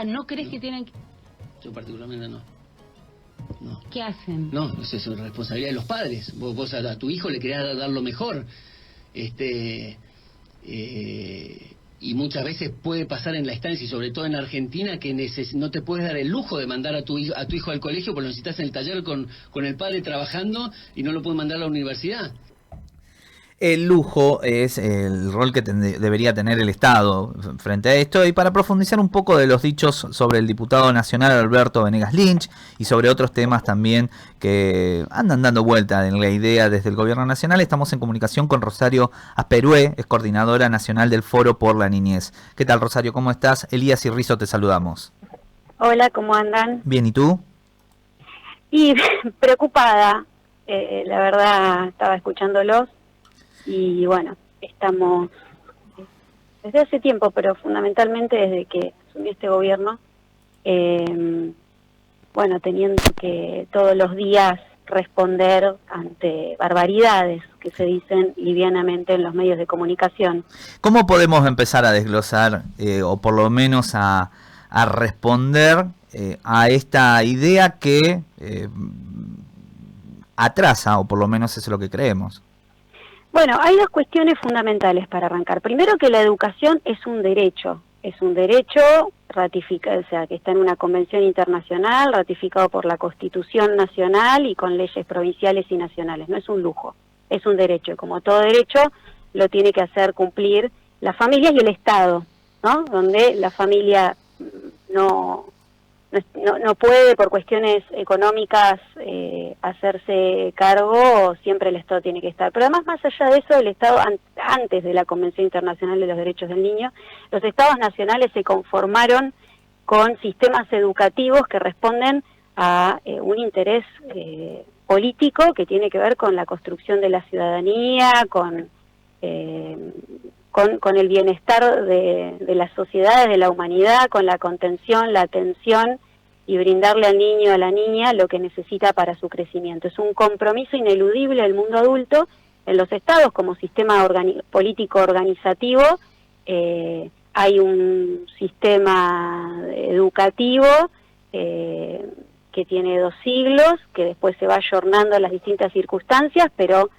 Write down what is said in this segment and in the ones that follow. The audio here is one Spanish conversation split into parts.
¿no crees que tienen...? Yo particularmente no. No. ¿Qué hacen? No, eso es responsabilidad de los padres. Vos a tu hijo le querés dar lo mejor. Y muchas veces puede pasar en la estancia, y sobre todo en Argentina, que no te puedes dar el lujo de mandar a tu hijo al colegio porque lo necesitas en el taller con el padre trabajando y no lo puedes mandar a la universidad. El lujo es el rol que debería tener el Estado frente a esto, y para profundizar un poco de los dichos sobre el diputado nacional Alberto Venegas Lynch y sobre otros temas también que andan dando vuelta en la idea desde el gobierno nacional, estamos en comunicación con Rosario Asperué, es coordinadora nacional del Foro por la Niñez. ¿Qué tal, Rosario? ¿Cómo estás? Elías y Rizo te saludamos. Hola, ¿cómo andan? Bien, ¿y tú? Y preocupada, la verdad, estaba escuchándolos. Y bueno, estamos desde hace tiempo, pero fundamentalmente desde que asumió este gobierno, bueno, teniendo que todos los días responder ante barbaridades que se dicen livianamente en los medios de comunicación. ¿Cómo podemos empezar a desglosar, o por lo menos a responder a esta idea que atrasa, o por lo menos es lo que creemos? Bueno, hay dos cuestiones fundamentales para arrancar. Primero, que la educación es un derecho ratificado, o sea, que está en una convención internacional, ratificado por la Constitución Nacional y con leyes provinciales y nacionales. No es un lujo, es un derecho. Como todo derecho, lo tiene que hacer cumplir las familias y el Estado, ¿no? Donde la familia no puede, por cuestiones económicas, hacerse cargo, siempre el Estado tiene que estar. Pero además, más allá de eso, el Estado, antes de la Convención Internacional de los Derechos del Niño, los Estados nacionales se conformaron con sistemas educativos que responden a un interés político que tiene que ver con la construcción de la ciudadanía, con el bienestar de las sociedades, de la humanidad, con la contención, la atención y brindarle al niño, a la niña, lo que necesita para su crecimiento. Es un compromiso ineludible del mundo adulto en los estados como sistema político organizativo. Hay un sistema educativo que tiene 2 siglos, que después se va ayornando a las distintas circunstancias, pero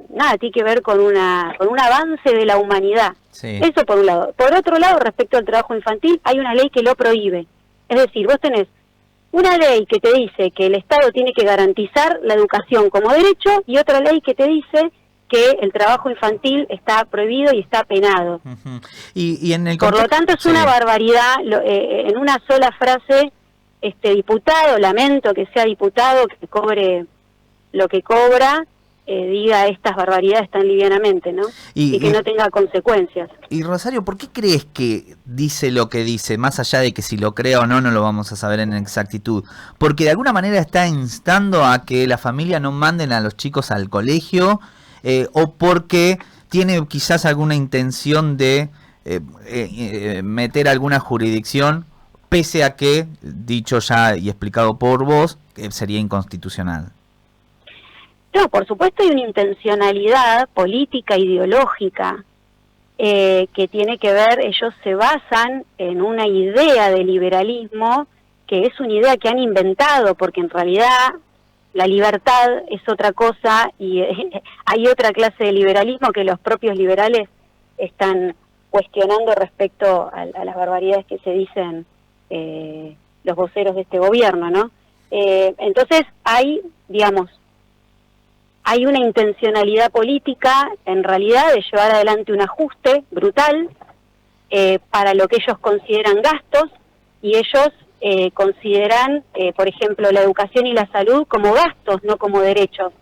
nada, tiene que ver con un avance de la humanidad. Sí. Eso por un lado. Por otro lado, respecto al trabajo infantil, hay una ley que lo prohíbe. Es decir, vos tenés una ley que te dice que el Estado tiene que garantizar la educación como derecho, y otra ley que te dice que el trabajo infantil está prohibido y está penado. Uh-huh. Y en el por lo tanto, es una barbaridad, en una sola frase, diputado, lamento que sea diputado, que cobre lo que cobra, diga estas barbaridades tan livianamente, ¿no? Y que no tenga consecuencias. Y Rosario, ¿por qué crees que dice lo que dice? Más allá de que si lo crea o no lo vamos a saber en exactitud. Porque de alguna manera está instando a que la familia no manden a los chicos al colegio, o porque tiene quizás alguna intención de meter alguna jurisdicción, pese a que, dicho ya y explicado por vos, sería inconstitucional. No, por supuesto hay una intencionalidad política, ideológica, que tiene que ver, ellos se basan en una idea de liberalismo, que es una idea que han inventado, porque en realidad la libertad es otra cosa, y hay otra clase de liberalismo que los propios liberales están cuestionando respecto a las barbaridades que se dicen los voceros de este gobierno, ¿no? Entonces hay una intencionalidad política, en realidad, de llevar adelante un ajuste brutal para lo que ellos consideran gastos, y ellos consideran, por ejemplo, la educación y la salud como gastos, no como derechos.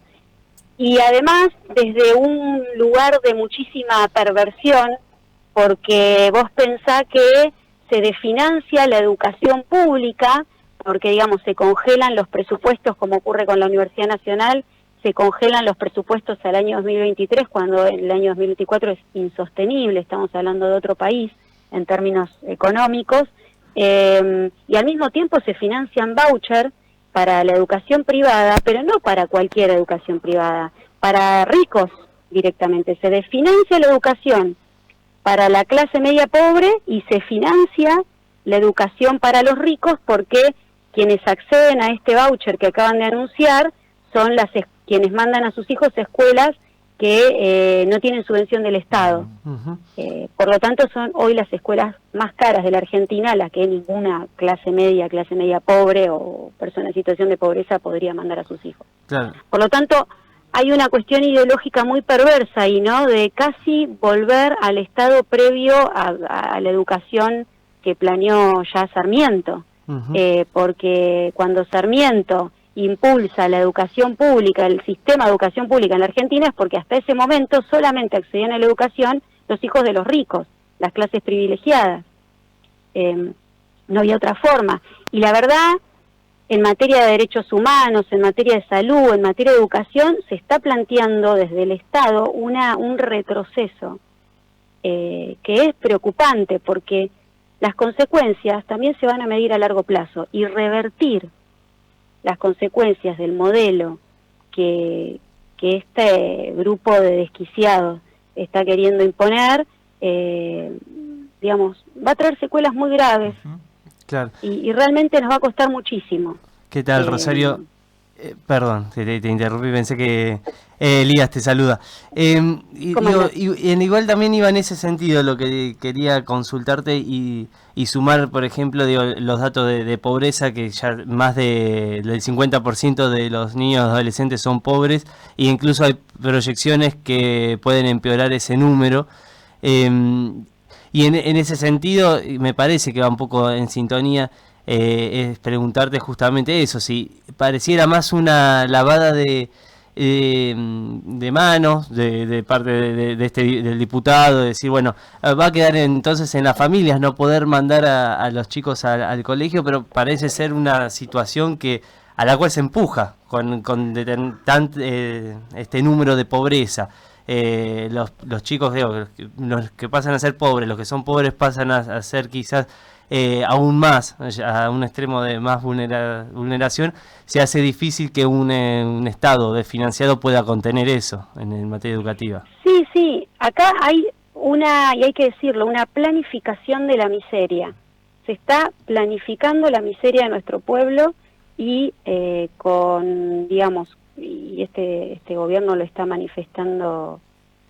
Y además, desde un lugar de muchísima perversión, porque vos pensás que se desfinancia la educación pública, porque, digamos, se congelan los presupuestos, como ocurre con la Universidad Nacional, se congelan los presupuestos al año 2023, cuando el año 2024 es insostenible, estamos hablando de otro país en términos económicos, y al mismo tiempo se financian vouchers para la educación privada, pero no para cualquier educación privada, para ricos directamente. Se desfinancia la educación para la clase media pobre y se financia la educación para los ricos, porque quienes acceden a este voucher que acaban de anunciar son quienes mandan a sus hijos a escuelas que no tienen subvención del Estado. Por lo tanto, son hoy las escuelas más caras de la Argentina, las que ninguna clase media pobre o persona en situación de pobreza podría mandar a sus hijos. Claro. Por lo tanto, hay una cuestión ideológica muy perversa ahí, ¿no? De casi volver al estado previo a la educación que planeó ya Sarmiento. Porque cuando Sarmiento impulsa la educación pública, el sistema de educación pública en la Argentina, es porque hasta ese momento solamente accedían a la educación los hijos de los ricos, las clases privilegiadas. No había otra forma. Y la verdad, en materia de derechos humanos, en materia de salud, en materia de educación, se está planteando desde el Estado un retroceso que es preocupante, porque las consecuencias también se van a medir a largo plazo, y revertir las consecuencias del modelo que este grupo de desquiciados está queriendo imponer, digamos, va a traer secuelas muy graves. Claro. Y realmente nos va a costar muchísimo. ¿Qué tal, Rosario? Perdón, te interrumpí, pensé que Elías te saluda. Igual también iba en ese sentido lo que quería consultarte y sumar, por ejemplo, los datos de pobreza, que ya más del 50% de los niños y adolescentes son pobres, e incluso hay proyecciones que pueden empeorar ese número. Y en ese sentido, me parece que va un poco en sintonía, es preguntarte justamente eso, si pareciera más una lavada de manos de parte del diputado, de decir, bueno, va a quedar entonces en las familias no poder mandar a los chicos al colegio, pero parece ser una situación a la cual se empuja con este número de pobreza. Los chicos, los que pasan a ser pobres, los que son pobres pasan a ser quizás aún más, a un extremo de más vulneración. Se hace difícil que un Estado desfinanciado pueda contener eso en materia educativa. Sí, acá hay y hay que decirlo, una planificación de la miseria. Se está planificando la miseria de nuestro pueblo y y este gobierno lo está manifestando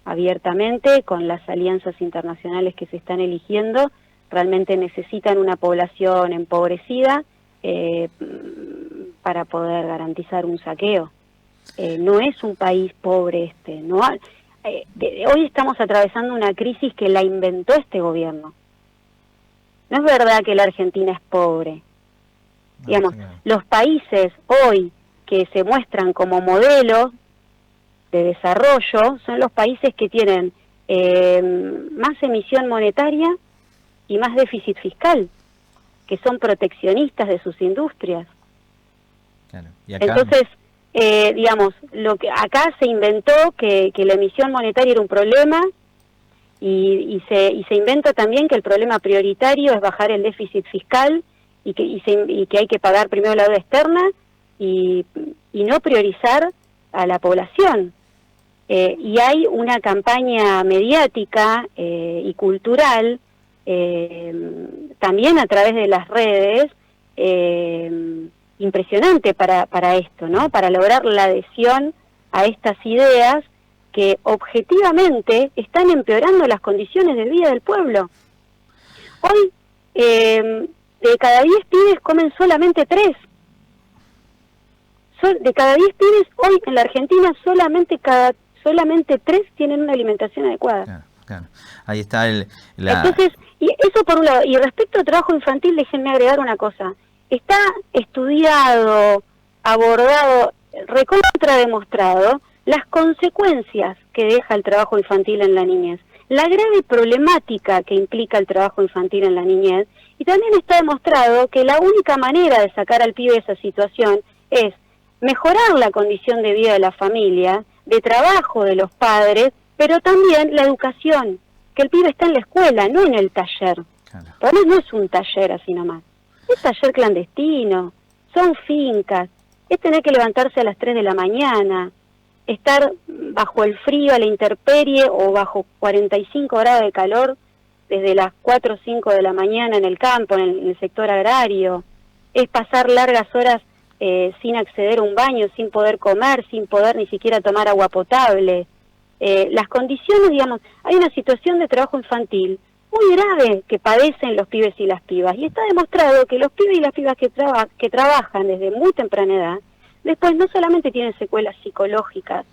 abiertamente con las alianzas internacionales que se están eligiendo. Realmente necesitan una población empobrecida para poder garantizar un saqueo. No es un país pobre hoy estamos atravesando una crisis que la inventó este gobierno. No es verdad que la Argentina es pobre. Los países hoy que se muestran como modelo de desarrollo son los países que tienen más emisión monetaria y más déficit fiscal, que son proteccionistas de sus industrias. Claro. ¿Y acá? Entonces, lo que acá se inventó que la emisión monetaria era un problema, y se inventa también que el problema prioritario es bajar el déficit fiscal y que hay que pagar primero la deuda externa y no priorizar a la población. Y hay una campaña mediática y cultural también a través de las redes impresionante para esto, ¿no? Para lograr la adhesión a estas ideas que objetivamente están empeorando las condiciones de vida del pueblo. Hoy, de cada 10 pibes comen solamente 3. De cada 10 pibes hoy en la Argentina solamente 3 tienen una alimentación adecuada. Claro. Ahí está Entonces, y eso por un lado. Y respecto al trabajo infantil, déjenme agregar una cosa. Está estudiado, abordado, recontra demostrado las consecuencias que deja el trabajo infantil en la niñez, la grave problemática que implica el trabajo infantil en la niñez, y también está demostrado que la única manera de sacar al pibe de esa situación es mejorar la condición de vida de la familia, de trabajo de los padres, pero también la educación, que el pibe está en la escuela, no en el taller. Claro. Por eso no es un taller así nomás, es taller clandestino, son fincas, es tener que levantarse a las 3 de la mañana, estar bajo el frío, a la intemperie o bajo 45 grados de calor desde las 4 o 5 de la mañana en el campo, en el sector agrario, es pasar largas horas sin acceder a un baño, sin poder comer, sin poder ni siquiera tomar agua potable. Las condiciones, digamos, hay una situación de trabajo infantil muy grave que padecen los pibes y las pibas, y está demostrado que los pibes y las pibas que trabajan desde muy temprana edad, después no solamente tienen secuelas psicológicas,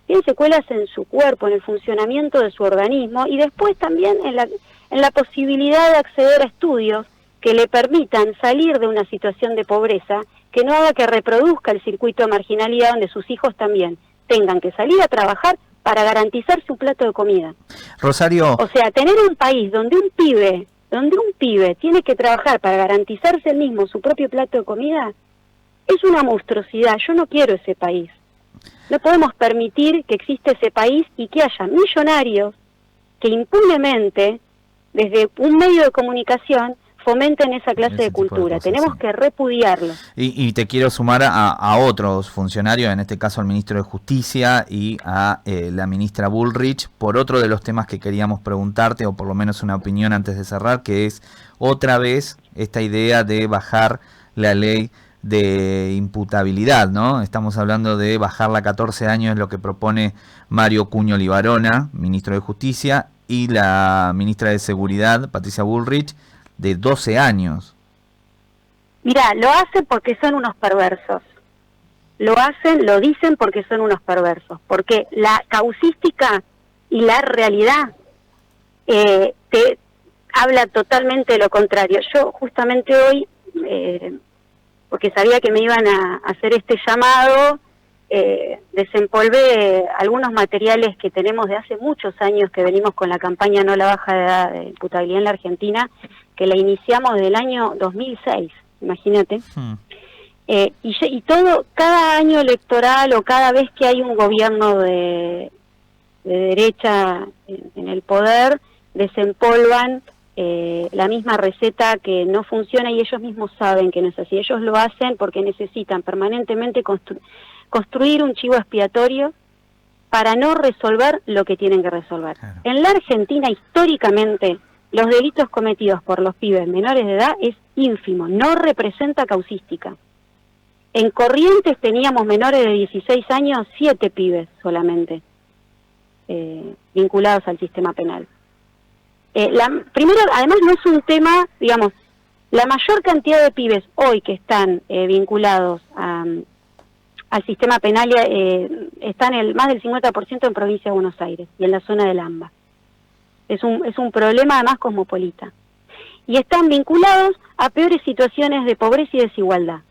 tienen secuelas en su cuerpo, en el funcionamiento de su organismo, y después también en la posibilidad de acceder a estudios que le permitan salir de una situación de pobreza, que no haga que reproduzca el circuito de marginalidad donde sus hijos también tengan que salir a trabajar para garantizar su plato de comida. Rosario. O sea, tener un país donde un pibe tiene que trabajar para garantizarse él mismo su propio plato de comida, es una monstruosidad. Yo no quiero ese país. No podemos permitir que exista ese país y que haya millonarios que impunemente, desde un medio de comunicación, fomenten esa clase de cultura. Tenemos que repudiarlo. Y te quiero sumar a otros funcionarios, en este caso al ministro de Justicia y a la ministra Bullrich, por otro de los temas que queríamos preguntarte, o por lo menos una opinión antes de cerrar, que es otra vez esta idea de bajar la ley de imputabilidad, ¿no? Estamos hablando de bajarla a 14 años, es lo que propone Mario Cuño Libarona, ministro de Justicia, y la ministra de Seguridad, Patricia Bullrich, de 12 años. Mirá, lo hacen porque son unos perversos. Lo dicen porque son unos perversos. Porque la causística y la realidad te habla totalmente lo contrario. Yo justamente hoy, porque sabía que me iban a hacer este llamado, desempolvé algunos materiales que tenemos de hace muchos años que venimos con la campaña No la baja de edad de imputabilidad en la Argentina, que la iniciamos desde el año 2006, imagínate. Y todo, cada año electoral o cada vez que hay un gobierno de derecha en el poder, desempolvan la misma receta que no funciona, y ellos mismos saben que no es así. Ellos lo hacen porque necesitan permanentemente construir un chivo expiatorio para no resolver lo que tienen que resolver. Claro. En la Argentina, históricamente, los delitos cometidos por los pibes menores de edad es ínfimo, no representa causística. En Corrientes teníamos menores de 16 años, 7 pibes solamente, vinculados al sistema penal. Primero, además no es un tema, digamos, la mayor cantidad de pibes hoy que están vinculados al sistema penal están más del 50% en provincia de Buenos Aires y en la zona del AMBA. Es un problema además cosmopolita. Y están vinculados a peores situaciones de pobreza y desigualdad.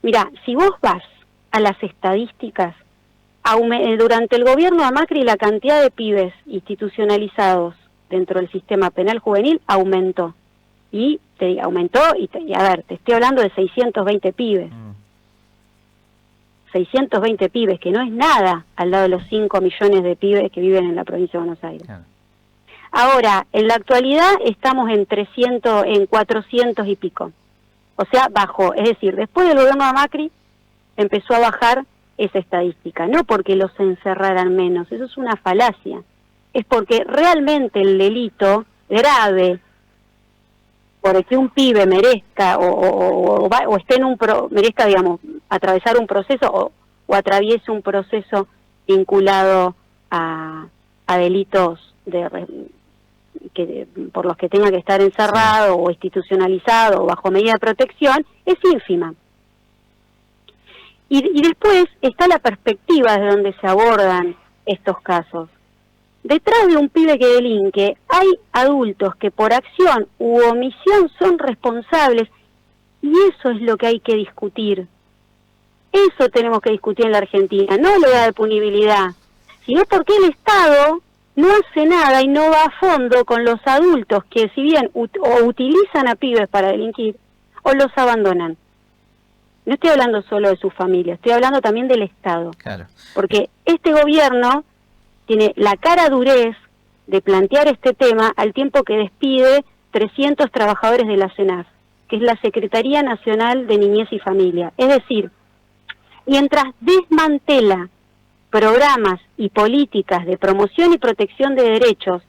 Mirá, si vos vas a las estadísticas, durante el gobierno de Macri la cantidad de pibes institucionalizados dentro del sistema penal juvenil aumentó. Y te estoy hablando de 620 pibes. 620 pibes, que no es nada al lado de los 5 millones de pibes que viven en la provincia de Buenos Aires. Claro. Ahora, en la actualidad estamos en 400 y pico. O sea, bajó. Es decir, después del gobierno de Macri empezó a bajar esa estadística. No porque los encerraran menos, eso es una falacia. Es porque realmente el delito grave, por el que un pibe merezca o esté en merezca, digamos, atravesar un proceso o atraviese un proceso vinculado a delitos por los que tenga que estar encerrado o institucionalizado o bajo medida de protección, es ínfima. Y después está la perspectiva de donde se abordan estos casos. Detrás de un pibe que delinque hay adultos que por acción u omisión son responsables, y eso es lo que hay que discutir. Eso tenemos que discutir en la Argentina, no la edad de punibilidad, sino porque el Estado no hace nada y no va a fondo con los adultos que, si bien o utilizan a pibes para delinquir o los abandonan. No estoy hablando solo de su familia, estoy hablando también del Estado. Claro. Porque este gobierno tiene la cara durez de plantear este tema al tiempo que despide 300 trabajadores de la CENAF, que es la Secretaría Nacional de Niñez y Familia. Es decir, mientras desmantela programas y políticas de promoción y protección de derechos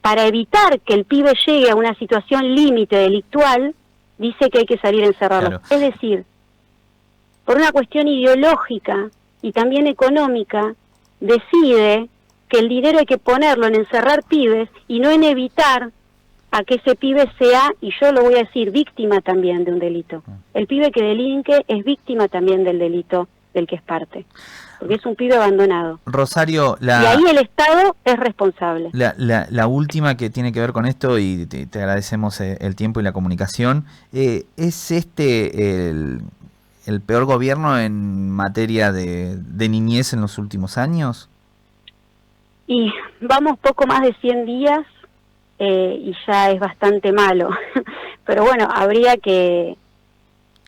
para evitar que el pibe llegue a una situación límite delictual, dice que hay que salir a encerrarlo. Claro. Es decir, por una cuestión ideológica y también económica, decide que el dinero hay que ponerlo en encerrar pibes y no en evitar a que ese pibe sea, y yo lo voy a decir, víctima también de un delito. El pibe que delinque es víctima también del delito del que es parte, porque es un pibe abandonado. Rosario, Y ahí el Estado es responsable. la última que tiene que ver con esto, y te agradecemos el tiempo y la comunicación, ¿es el peor gobierno en materia de niñez en los últimos años? Y vamos poco más de 100 días y ya es bastante malo. Pero bueno, habría que...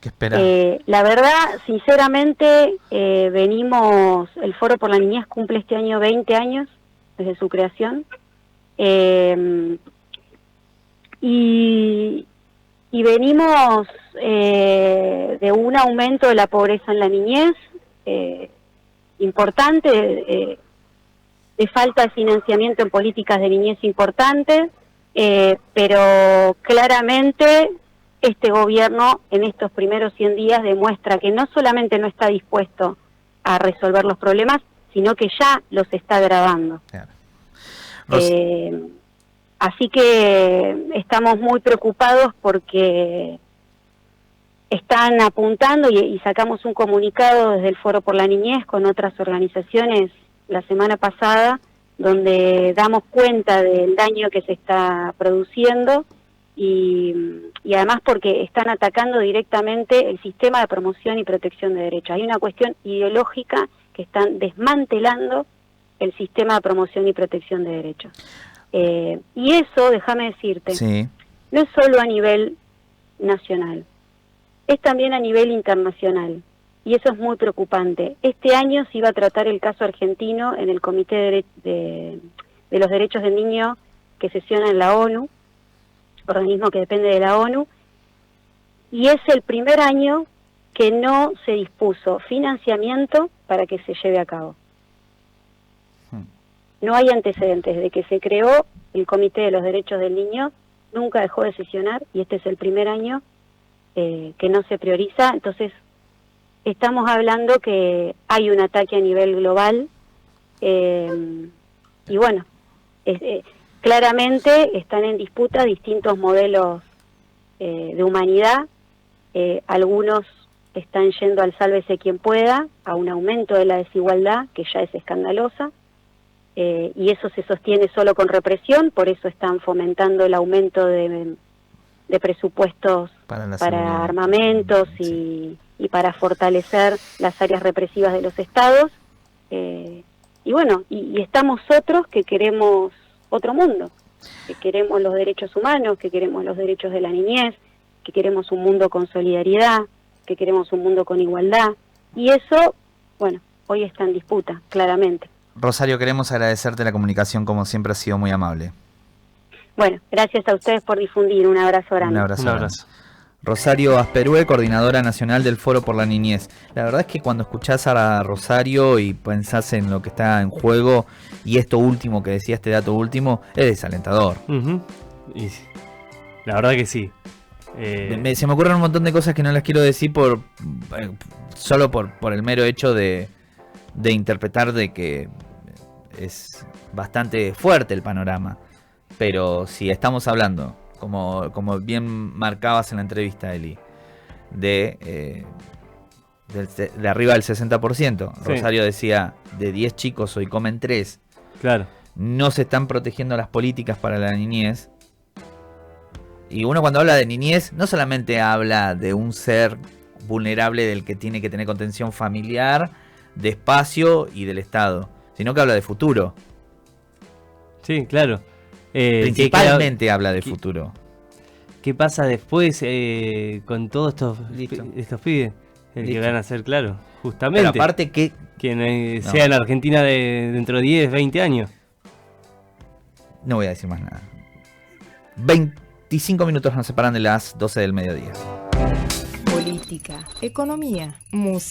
¿Qué esperar? La verdad, sinceramente, venimos... El Foro por la Niñez cumple este año 20 años desde su creación. Y venimos de un aumento de la pobreza en la niñez importante, de falta de financiamiento en políticas de niñez importantes, pero claramente este gobierno en estos primeros 100 días demuestra que no solamente no está dispuesto a resolver los problemas, sino que ya los está agravando. Claro. Así que estamos muy preocupados porque están apuntando y sacamos un comunicado desde el Foro por la Niñez con otras organizaciones la semana pasada, donde damos cuenta del daño que se está produciendo y además porque están atacando directamente el sistema de promoción y protección de derechos. Hay una cuestión ideológica que están desmantelando el sistema de promoción y protección de derechos. Y eso, déjame decirte, Sí. no es solo a nivel nacional, es también a nivel internacional. Y eso es muy preocupante. Este año se iba a tratar el caso argentino en el Comité de los Derechos del Niño que sesiona en la ONU, organismo que depende de la ONU, y es el primer año que no se dispuso financiamiento para que se lleve a cabo. No hay antecedentes. Desde que se creó el Comité de los Derechos del Niño, nunca dejó de sesionar, y este es el primer año que no se prioriza. Entonces, estamos hablando que hay un ataque a nivel global, y bueno, claramente están en disputa distintos modelos de humanidad. Algunos están yendo al sálvese quien pueda, a un aumento de la desigualdad que ya es escandalosa, y eso se sostiene solo con represión. Por eso están fomentando el aumento de presupuestos para armamentos y para fortalecer las áreas represivas de los estados. Y bueno, y estamos otros que queremos otro mundo, que queremos los derechos humanos, que queremos los derechos de la niñez, que queremos un mundo con solidaridad, que queremos un mundo con igualdad. Y eso, bueno, hoy está en disputa, claramente. Rosario, queremos agradecerte la comunicación, como siempre ha sido muy amable. Bueno, gracias a ustedes por difundir. Un abrazo grande. Un abrazo. Un abrazo. Rosario Asperue, coordinadora nacional del Foro por la Niñez. La verdad es que cuando escuchás a Rosario y pensás en lo que está en juego, y esto último que decía, este dato último, es desalentador. Y la verdad que sí. Se me ocurren un montón de cosas que no las quiero decir solo por el mero hecho de interpretar de que es bastante fuerte el panorama. Pero si estamos hablando, como bien marcabas en la entrevista, Eli, de arriba del 60%. Sí. Rosario decía, de 10 chicos hoy comen 3. Claro. No se están protegiendo las políticas para la niñez. Y uno cuando habla de niñez, no solamente habla de un ser vulnerable del que tiene que tener contención familiar, de espacio y del Estado, sino que habla de futuro. Sí, claro. Principalmente habla de futuro. ¿Qué pasa después con todos estos pibes? Que van a ser, claro, justamente. Pero aparte que... sea en Argentina dentro de 10, 20 años. No voy a decir más nada. 25 minutos nos separan de las 12 del mediodía. Política, economía, música.